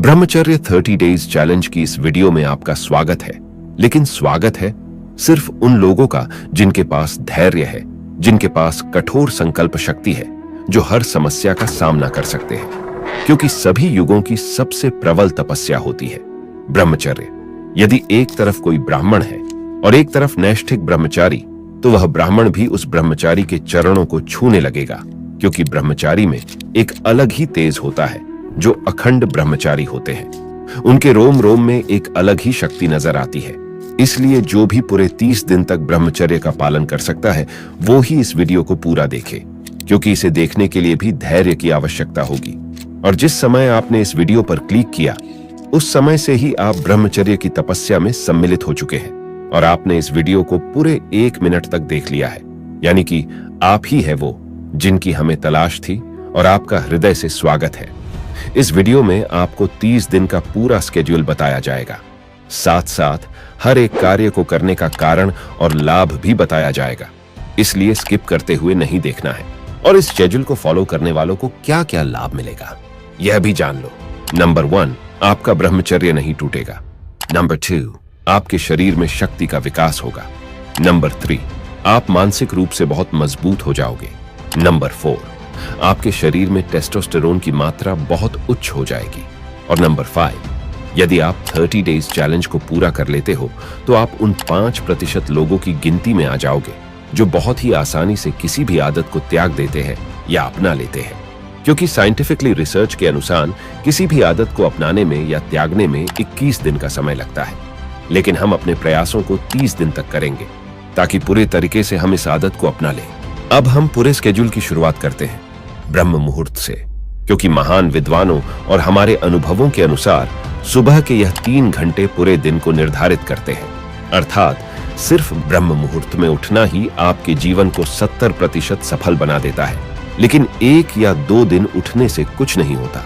ब्रह्मचर्य 30 days challenge की इस वीडियो में आपका स्वागत है। लेकिन स्वागत है सिर्फ उन लोगों का जिनके पास धैर्य है, जिनके पास कठोर संकल्प शक्ति है, जो हर समस्या का सामना कर सकते हैं। क्योंकि सभी युगों की सबसे प्रबल तपस्या होती है ब्रह्मचर्य। यदि एक तरफ कोई ब्राह्मण है और एक तरफ नैष्ठिक ब्रह्मचारी, तो वह ब्राह्मण भी उस ब्रह्मचारी के चरणों को छूने लगेगा, क्योंकि ब्रह्मचारी में एक अलग ही तेज होता है जो अखंड ब्रह्मचारी होते हैं। उनके रोम रोम में एक अलग ही शक्ति नजर आती है। इसलिए जो भी पूरे 30 दिन तक ब्रह्मचर्य का पालन कर सकता है, वो ही इस वीडियो को पूरा देखे, क्योंकि इसे देखने के लिए भी धैर्य की आवश्यकता होगी। और जिस समय आपने इस वीडियो पर क्लिक किया, उस समय से ही आप ब्रह्मचर्य की तपस्या में सम्मिलित हो चुके हैं और आपने इस वीडियो को पूरे 1 मिनट तक देख लिया है। यानी कि आप ही है वो जिनकी हमें तलाश थी, और आपका हृदय से स्वागत है। इस वीडियो में आपको 30 दिन का पूरा स्केड्यूल बताया जाएगा। साथ साथ हर एक कार्य को करने का कारण और लाभ भी बताया जाएगा। इसलिए स्किप करते हुए नहीं देखना है। और इस शेड्यूल को फॉलो करने वालों को क्या क्या लाभ मिलेगा, यह भी जान लो। नंबर 1, आपका ब्रह्मचर्य नहीं टूटेगा। नंबर 2, आपके शरीर में शक्ति का विकास होगा। नंबर 3, आप मानसिक रूप से बहुत मजबूत हो जाओगे। नंबर 4, आपके शरीर में टेस्टोस्टेरोन की मात्रा बहुत उच्च हो जाएगी। और नंबर 5, यदि आप 30 डेज चैलेंज को पूरा कर लेते हो, तो आप उन 5% लोगों की गिनती में आ जाओगे जो बहुत ही आसानी से किसी भी आदत को त्याग देते हैं या अपना लेते हैं। क्योंकि साइंटिफिकली रिसर्च के अनुसार किसी भी आदत को अपनाने में या त्यागने में 21 दिन का समय लगता है, लेकिन हम अपने प्रयासों को 30 दिन तक करेंगे ताकि पूरे तरीके से हम इस आदत को अपना लें। अब हम पूरे स्केड्यूल की शुरुआत करते हैं ब्रह्म मुहूर्त से, क्योंकि महान विद्वानों और हमारे अनुभवों के अनुसार सुबह के यह 3 घंटे पूरे दिन को निर्धारित करते हैं। अर्थात सिर्फ ब्रह्म मुहूर्त में उठना ही आपके जीवन को 70% सफल बना देता है। लेकिन 1 या 2 दिन उठने से कुछ नहीं होता।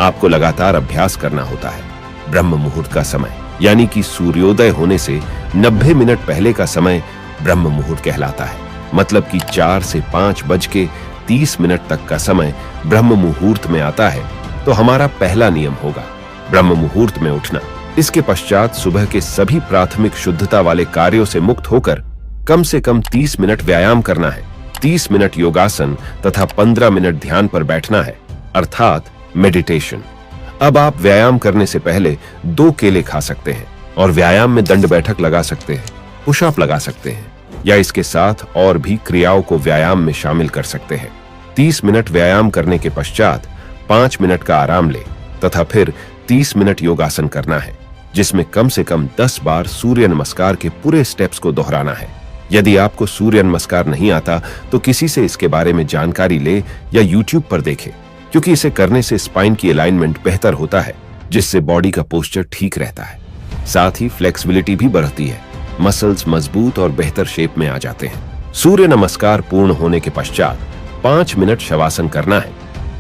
आपको लगातार अभ्यास करना होता है। ब्रह्म मुहूर्त का समय यानी कि सूर्योदय होने से 90 मिनट पहले का समय ब्रह्म मुहूर्त कहलाता है। मतलब कि 4 से 5:30 तक का समय ब्रह्म मुहूर्त में आता है। तो हमारा पहला नियम होगा ब्रह्म मुहूर्त में उठना। इसके पश्चात सुबह के सभी प्राथमिक शुद्धता वाले कार्यों से मुक्त होकर कम से कम 30 मिनट व्यायाम करना है। 30 मिनट योगासन तथा 15 मिनट ध्यान पर बैठना है, अर्थात मेडिटेशन। अब आप व्यायाम करने से पहले 2 केले खा सकते हैं और व्यायाम में दंड बैठक लगा सकते हैं, पुशअप लगा सकते हैं, या इसके साथ और भी क्रियाओं को व्यायाम में शामिल कर सकते हैं। 30 मिनट व्यायाम करने के पश्चात 5 मिनट का आराम ले तथा फिर 30 मिनट योगासन करना है, जिसमें कम से कम 10 बार सूर्य नमस्कार के पूरे स्टेप्स को दोहराना है। यदि आपको सूर्य नमस्कार नहीं आता, तो किसी से इसके बारे में जानकारी ले या YouTube पर देखे, क्योंकि इसे करने से स्पाइन की अलाइनमेंट बेहतर होता है, जिससे बॉडी का पोस्चर ठीक रहता है। साथ ही फ्लेक्सिबिलिटी भी बढ़ती है, मसल्स मजबूत और बेहतर शेप में आ जाते हैं। सूर्य नमस्कार पूर्ण होने के पश्चात 5 मिनट शवासन करना है।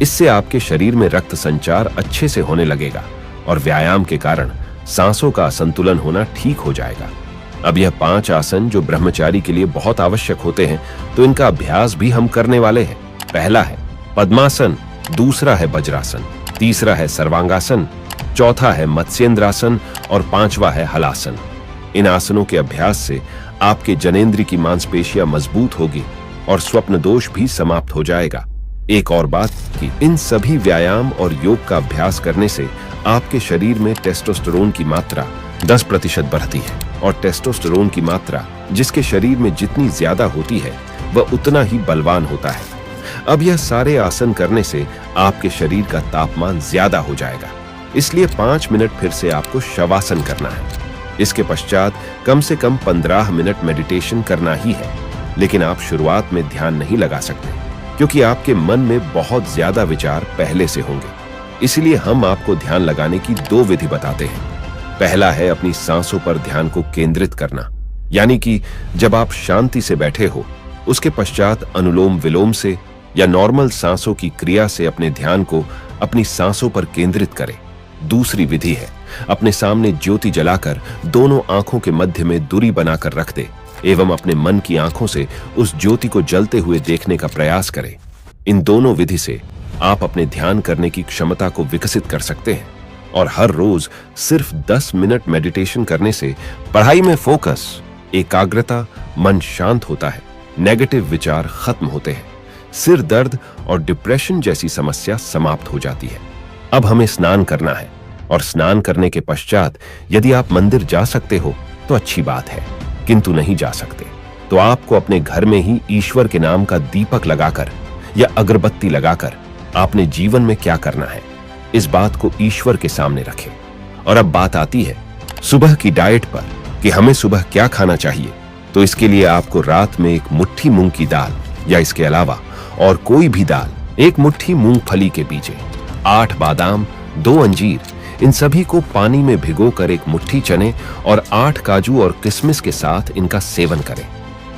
इससे आपके शरीर में रक्त संचार अच्छे से होने लगेगा और व्यायाम के कारण सांसों का संतुलन होना ठीक हो जाएगा। अब यह 5 आसन जो ब्रह्मचारी के लिए बहुत आवश्यक होते हैं, तो इनका अभ्यास भी हम करने वाले हैं। पहला है पद्मासन, दूसरा है वज्रासन, तीसरा है सर्वांगासन, चौथा है मत्स्येंद्रासन और 5वां है हलासन। इन आसनों के अभ्यास से आपके जनेंद्र की मांसपेशियां मजबूत होगी और स्वप्न दोष भी समाप्त हो जाएगा। एक और बात कि इन सभी व्यायाम और योग का अभ्यास करने से आपके शरीर में टेस्टोस्टेरोन की मात्रा 10% बढ़ती है, और टेस्टोस्टेरोन की मात्रा जिसके शरीर में जितनी ज्यादा होती है, वह उतना ही बलवान होता है। अब यह सारे आसन करने से आपके शरीर का तापमान ज्यादा हो जाएगा। इसलिए 5 मिनट फिर से आपको शवासन करना है। इसके पश्चात कम से कम 15 मिनट मेडिटेशन करना ही है। लेकिन आप शुरुआत में ध्यान नहीं लगा सकते, क्योंकि आपके मन में बहुत ज्यादा विचार पहले से होंगे। इसलिए हम आपको ध्यान लगाने की 2 विधि बताते हैं। पहला है अपनी सांसों पर ध्यान को केंद्रित करना, यानी कि जब आप शांति से बैठे हो, उसके पश्चात अनुलोम विलोम से या नॉर्मल सांसों की क्रिया से अपने ध्यान को अपनी सांसों पर केंद्रित करें। दूसरी विधि है अपने सामने ज्योति जलाकर दोनों आंखों के मध्य में दूरी बनाकर रख दे एवं अपने मन की आंखों से उस ज्योति को जलते हुए देखने का प्रयास करें। इन दोनों विधि से आप अपने ध्यान करने की क्षमता को विकसित कर सकते हैं। और हर रोज सिर्फ 10 मिनट मेडिटेशन करने से पढ़ाई में फोकस, एकाग्रता, मन शांत होता है, नेगेटिव विचार खत्म होते हैं, सिर दर्द और डिप्रेशन जैसी समस्या समाप्त हो जाती है। अब हमें स्नान करना है और स्नान करने के पश्चात यदि आप मंदिर जा सकते हो तो अच्छी बात है, किंतु नहीं जा सकते तो आपको अपने घर में ही ईश्वर के नाम का दीपक लगाकर या अगरबत्ती लगाकर आपने जीवन में क्या करना है इस बात को ईश्वर के सामने रखें। और अब बात आती है सुबह की डाइट पर कि हमें सुबह क्या खाना चाहिए। तो इसके लिए आपको रात में एक मुट्ठी मूंग की दाल या इसके अलावा और कोई भी दाल, एक मुट्ठी मूंगफली के बीजे, 8 बादाम, 2 अंजीर, इन सभी को पानी में भिगोकर एक मुट्ठी चने और 8 काजू और किशमिश के साथ इनका सेवन करें।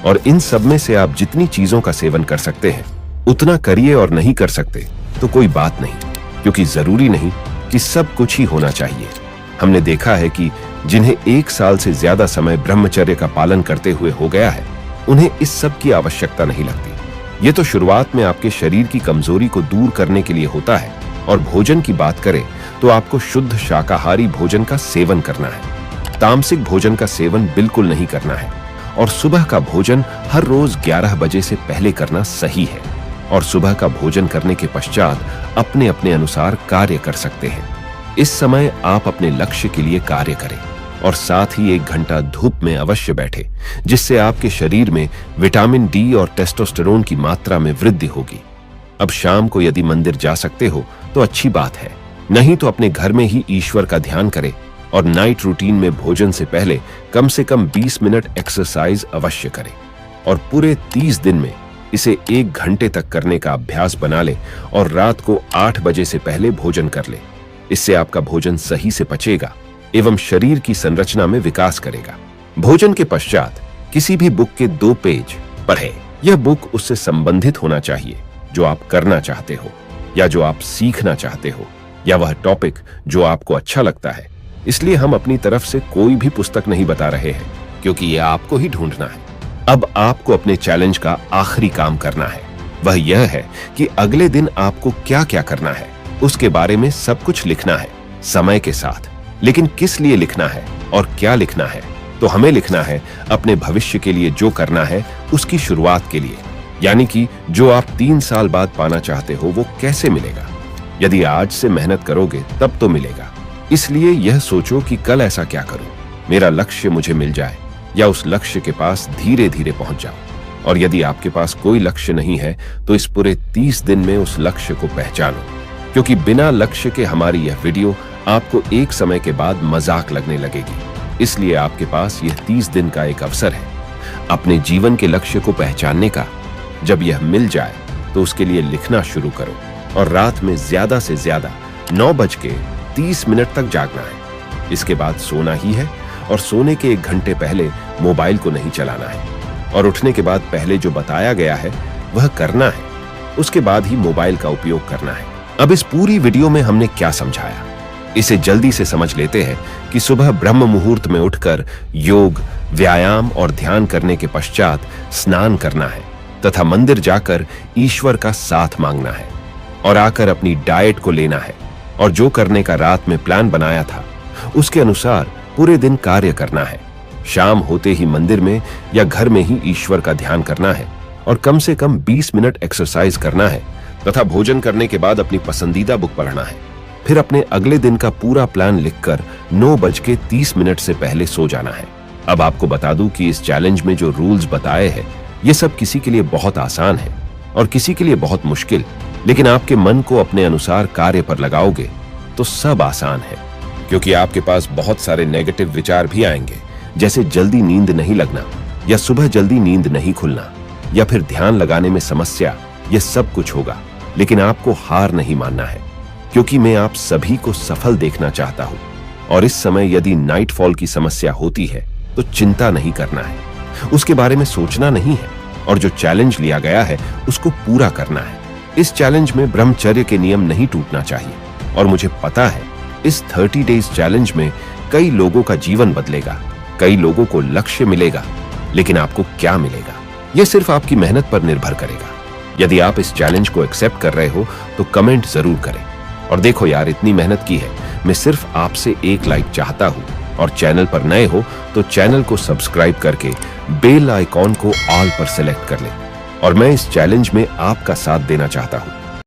और इन सब में से आप जितनी चीजों का सेवन कर सकते हैं उतना करिए, और नहीं कर सकते तो कोई बात नहीं, क्योंकि जरूरी नहीं कि सब कुछ ही होना चाहिए। हमने देखा है कि जिन्हें 1 साल से ज्यादा समय ब्रह्मचर्य का पालन करते हुए हो गया है उन्हें इस सब की आवश्यकता नहीं लगती। ये तो शुरुआत में आपके शरीर की कमजोरी को दूर करने के लिए होता है। और भोजन की बात करें तो आपको शुद्ध शाकाहारी भोजन का सेवन करना है, तामसिक भोजन का सेवन बिल्कुल नहीं करना है। और सुबह का भोजन हर रोज 11 बजे से पहले करना सही है। और सुबह का भोजन करने के पश्चात अपने अपने अनुसार कार्य कर सकते हैं। इस समय आप अपने लक्ष्य के लिए कार्य करें और साथ ही 1 घंटा धूप में अवश्य बैठे, जिससे आपके शरीर में विटामिन डी और टेस्टोस्टेरोन की मात्रा में वृद्धि होगी। अब शाम को यदि मंदिर जा सकते हो तो अच्छी बात है, नहीं तो अपने घर में ही ईश्वर का ध्यान करें। और नाइट रूटीन में भोजन से पहले कम से कम 20 मिनट एक्सरसाइज अवश्य करें। और पूरे 30 दिन में इसे 1 घंटे तक करने का अभ्यास बना ले और रात को 8 बजे से पहले भोजन कर ले। इससे आपका भोजन सही से पचेगा एवं शरीर की संरचना में विकास करेगा। भोजन के पश्चात किसी भी बुक के 2 पेज पढ़े। यह बुक उससे संबंधित होना चाहिए जो आप करना चाहते हो या जो आप सीखना चाहते हो, या वह टॉपिक जो आपको अच्छा लगता है। इसलिए हम अपनी तरफ से कोई भी पुस्तक नहीं बता रहे हैं, क्योंकि यह आपको ही ढूंढना है। अब आपको अपने चैलेंज का आखिरी काम करना है, वह यह है कि अगले दिन आपको क्या क्या करना है उसके बारे में सब कुछ लिखना है समय के साथ। लेकिन किस लिए लिखना है और क्या लिखना है? तो हमें लिखना है अपने भविष्य के लिए जो करना है उसकी शुरुआत के लिए, यानी कि जो आप 3 साल बाद पाना चाहते हो वो कैसे मिलेगा। यदि आज से मेहनत करोगे तब तो मिलेगा। इसलिए यह सोचो कि कल ऐसा क्या करूं, मेरा लक्ष्य मुझे मिल जाए या उस लक्ष्य के पास धीरे धीरे पहुंच जाओ। और यदि आपके पास कोई लक्ष्य नहीं है तो इस पूरे 30 दिन में उस लक्ष्य को पहचानो, क्योंकि बिना लक्ष्य के हमारी यह वीडियो आपको एक समय के बाद मजाक लगने लगेगी। इसलिए आपके पास यह 30 दिन का एक अवसर है अपने जीवन के लक्ष्य को पहचानने का। जब यह मिल जाए तो उसके लिए लिखना शुरू करो और रात में ज्यादा से ज्यादा 9:30 तक जागना है। इसके बाद सोना ही है और सोने के 1 घंटे पहले मोबाइल को नहीं चलाना है। और उठने के बाद पहले जो बताया गया है वह करना है, उसके बाद ही मोबाइल का उपयोग करना है। अब इस पूरी वीडियो में हमने क्या समझाया, इसे जल्दी से समझ लेते हैं कि सुबह ब्रह्म मुहूर्त में उठकर योग, व्यायाम और ध्यान करने के पश्चात स्नान करना है तथा मंदिर जाकर ईश्वर का साथ मांगना है और आकर अपनी डाइट को लेना है और जो करने का रात में प्लान बनाया था उसके अनुसार पूरे दिन कार्य करना है। शाम होते ही मंदिर में या घर में ही ईश्वर का ध्यान करना है और कम से कम 20 मिनट एक्सरसाइज करना है तथा भोजन करने के बाद अपनी पसंदीदा बुक पढ़ना है। फिर अपने अगले दिन का पूरा प्लान लिखकर 9:30 से पहले सो जाना है। अब आपको बता दूं कि इस चैलेंज में जो रूल्स बताए हैं ये सब किसी के लिए बहुत आसान है और किसी के लिए बहुत मुश्किल, लेकिन आपके मन को अपने अनुसार कार्य पर लगाओगे तो सब आसान है। क्योंकि आपके पास बहुत सारे नेगेटिव विचार भी आएंगे, जैसे जल्दी नींद नहीं लगना या सुबह जल्दी नींद नहीं खुलना या फिर ध्यान लगाने में समस्या। यह सब कुछ होगा, लेकिन आपको हार नहीं मानना है, क्योंकि मैं आप सभी को सफल देखना चाहता हूं। और इस समय यदि नाइटफॉल की समस्या होती है तो चिंता नहीं करना है, उसके बारे में सोचना नहीं है और जो चैलेंज लिया गया है उसको पूरा करना है। इस चैलेंज में ब्रह्मचर्य के नियम नहीं टूटना चाहिए और मुझे पता है इस 30 डेज चैलेंज में कई लोगों का जीवन बदलेगा, कई लोगों को लक्ष्य मिलेगा, लेकिन आपको क्या मिलेगा यह सिर्फ आपकी मेहनत पर निर्भर करेगा। यदि आप इस चैलेंज को एक्सेप्ट कर रहे हो तो कमेंट जरूर करें। और देखो यार, इतनी मेहनत की है, मैं सिर्फ आपसे एक लाइक चाहता हूं और चैनल पर नए हो तो चैनल को सब्सक्राइब करके बेल आइकॉन को ऑल पर सेलेक्ट कर लें। और मैं इस चैलेंज में आपका साथ देना चाहता हूं।